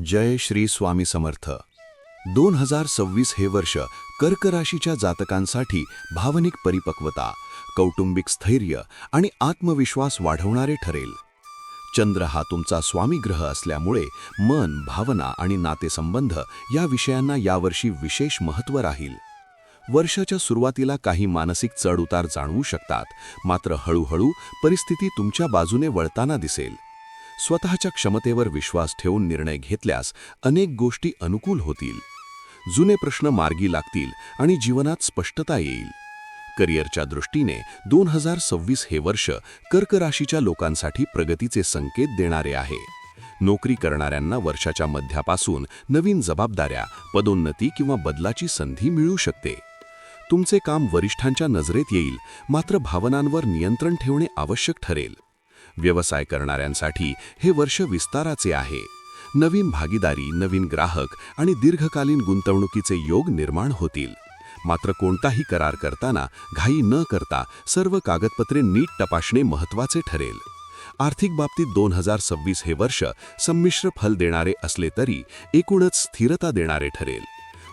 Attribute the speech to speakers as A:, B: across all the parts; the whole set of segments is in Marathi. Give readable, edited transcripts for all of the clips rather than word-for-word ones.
A: जय श्री स्वामी समर्थ. 2026 हे वर्ष कर्क राशीच्या जातकांसाठी भावनिक परिपक्वता, कौटुंबिक स्थैर्य आणि आत्मविश्वास वाढवणारे ठरेल. चंद्र हा तुमचा स्वामी ग्रह असल्यामुळे मन, भावना आणि नातेसंबंध या विषयांना यावर्षी विशेष महत्त्व राहील. वर्षाच्या सुरुवातीला काही मानसिक चढउतार जाणवू शकतात, मात्र हळूहळू परिस्थिती तुमच्या बाजूने वळताना दिसेल. स्वतःच्या क्षमतेवर विश्वास ठेवून निर्णय घेतल्यास अनेक गोष्टी अनुकूल होतील. जुने प्रश्न मार्गी लागतील आणि जीवनात स्पष्टता येईल. करिअरच्या दृष्टीने 2026 हे वर्ष कर्क राशीच्या लोकांसाठी प्रगतीचे संकेत देणारे आहे. नोकरी करणाऱ्यांना वर्षाच्या मध्यापासून नवीन जबाबदाऱ्या, पदोन्नती किंवा बदलाची संधी मिळू शकते. तुमचे काम वरिष्ठांच्या नजरेत येईल, मात्र भावनांवर नियंत्रण ठेवणे आवश्यक ठरेल. व्यवसाय करणाऱ्यांसाठी हे वर्ष विस्ताराचे आहे. नवीन भागीदारी, नवीन ग्राहक आणि दीर्घकालीन गुंतवणुकीचे योग निर्माण होतील. मात्र कोणताही करार करताना घाई न करता सर्व कागदपत्रे नीट तपासणे महत्त्वाचे ठरेल. आर्थिक बाबतीत 2026 हे वर्ष संमिश्र फल देणारे असले तरी एकूणच स्थिरता देणारे ठरेल.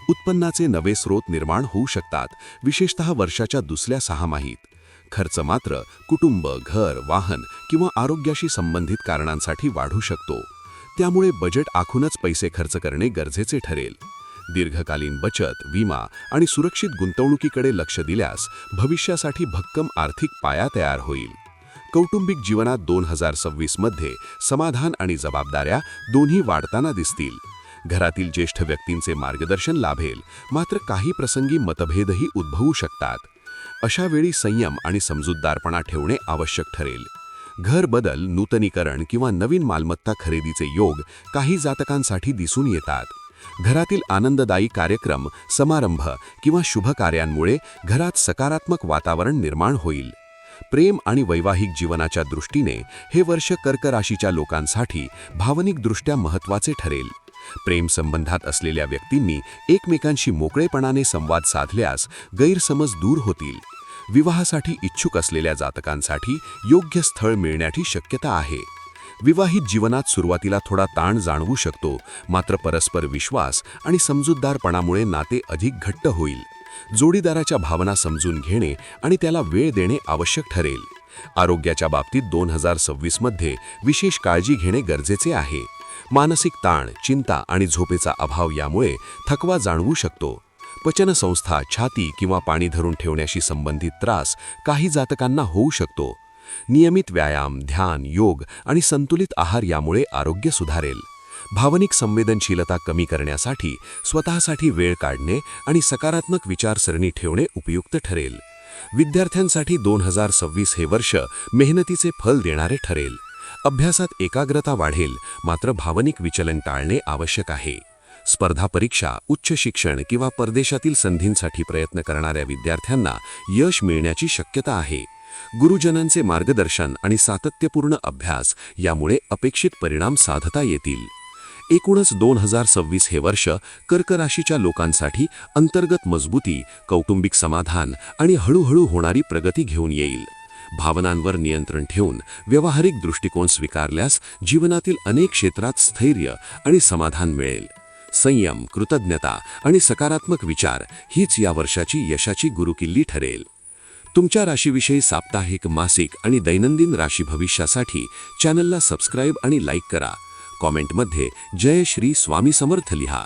A: उत्पन्नाचे नवे स्रोत निर्माण होऊ शकतात, विशेषतः वर्षाच्या दुसऱ्या सहामाहीत. खर्च मात्र कुटुंब, घर, वाहन किंवा आरोग्याशी संबंधित कारणांसाठी वाढू शकतो. त्यामुळे बजेट आखूनच पैसे खर्च करणे गरजेचे ठरेल. दीर्घकालीन बचत, विमा आणि सुरक्षित गुंतवणुकीकडे लक्ष दिल्यास भविष्यासाठी भक्कम आर्थिक पाया तयार होईल. कौटुंबिक जीवनात 2026 मध्ये समाधान आणि जबाबदाऱ्या दोन्ही वाढताना दिसतील. घरातील ज्येष्ठ व्यक्तींचे मार्गदर्शन लाभेल, मात्र काही प्रसंगी मतभेदही उद्भवू शकतात. अशा वेळी संयम आणि समजूतदारपणा ठेवणे आवश्यक ठरेल. घर बदल, नूतनीकरण किंवा नवीन मालमत्ता खरेदीचे योग काही जातकांसाठी दिसून येतात. घरातील आनंददायी कार्यक्रम, समारंभ किंवा शुभ कार्यांमुळे घरात सकारात्मक वातावरण निर्माण होईल. प्रेम आणि वैवाहिक जीवनाच्या दृष्टीने हे वर्ष कर्क राशीच्या लोकांसाठी भावनिकदृष्ट्या महत्त्वाचे ठरेल. प्रेम संबंधात असलेल्या व्यक्तींनी एकमेकांशी मोकळेपणाने संवाद साधल्यास गैरसमज दूर होतील. विवाहासाठी इच्छुक असलेल्या जातकांसाठी योग्य स्थळ मिळण्याची शक्यता आहे. विवाहित जीवनात सुरुवातीला थोडा ताण जाणवू शकतो, मात्र परस्पर विश्वास आणि समजूतदारपणामुळे नाते अधिक घट्ट होईल. जोडीदाराच्या भावना समजून घेणे आणि त्याला वेळ देणे आवश्यक ठरेल. आरोग्याच्या बाबतीत 2026 मध्ये विशेष काळजी घेणे गरजेचे आहे. मानसिक ताण, चिंता आणि झोपेचा अभाव यामुळे थकवा जाणवू शकतो. पचनसंस्था, छाती किंवा पाणी धरून ठेवण्याशी संबंधित त्रास काही जातकांना होऊ शकतो. नियमित व्यायाम, ध्यान, योग आणि संतुलित आहार यामुळे आरोग्य सुधारेल. भावनिक संवेदनशीलता कमी करण्यासाठी स्वतःसाठी वेळ काढणे आणि सकारात्मक विचारसरणी ठेवणे उपयुक्त ठरेल. विद्यार्थ्यांसाठी 2026 हे वर्ष मेहनतीचे फल देणारे ठरेल. अभ्यासात एकाग्रता वाढेल, मात्र भावनिक विचलन टाळणे आवश्यक आहे. स्पर्धा परीक्षा, उच्च शिक्षण किंवा परदेशातील संधींसाठी प्रयत्न करणाऱ्या विद्यार्थ्यांना यश मिळण्याची शक्यता आहे. गुरुजनांचे मार्गदर्शन आणि सातत्यपूर्ण अभ्यास यामुळे अपेक्षित परिणाम साधता येतील. एकूणच 2026 हे वर्ष कर्क राशीच्या लोकांसाठी अंतर्गत मजबूती, कौटुंबिक समाधान आणि हळूहळू होणारी प्रगती घेऊन येईल. भावनांवर नियंत्रण ठेवून व्यावहारिक दृष्टिकोन स्वीकारल्यास जीवनातील अनेक क्षेत्रात स्थैर्य आणि समाधान मिळेल. संयम, कृतज्ञता आणि सकारात्मक विचार हीच या वर्षाची यशाची गुरुकिल्ली ठरेल. तुमच्या राशीविषयी साप्ताहिक, मासिक आणि दैनंदिन राशी भविष्यासाठी चॅनलला सबस्क्राईब आणि लाईक करा. कॉमेंटमध्ये जय श्री स्वामी समर्थ लिहा.